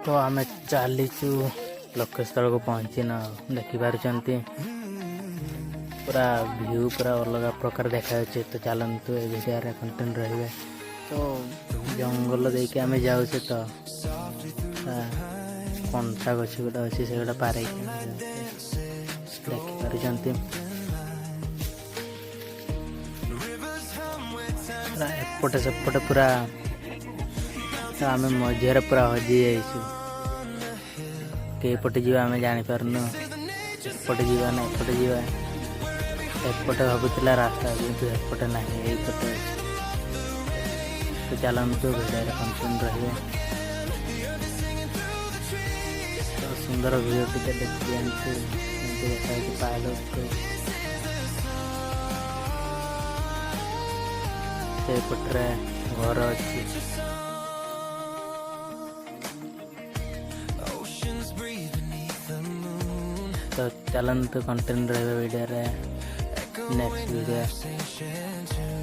तो आम चलीचु लक्ष्य स्थल को पहुँचीन देखिपार पूरा व्यू पूरा अलग प्रकार देखा। तो चलतु ए भिडियो कंटेंट रही। तो जंगल देके आम जाऊे तो कंटा गछ गोटा अच्छी से गोटा पारे देखिपार एपटे सेपटे पूरा आम मझे पूरा हजि जाइए पटे जा आम जापारनु एपटे जा ना एपटे जा एपटे भावुला रास्ता किंतु एपटे ना यपटे तो चलतु भिडियो कंटेंट रही। तो सुंदर भिडियो टे देखी देखा पाहाड़ सेपटे घर अच्छी। तो चलतु कंटेंट रही वीडियो नेक्स्ट वीडियो।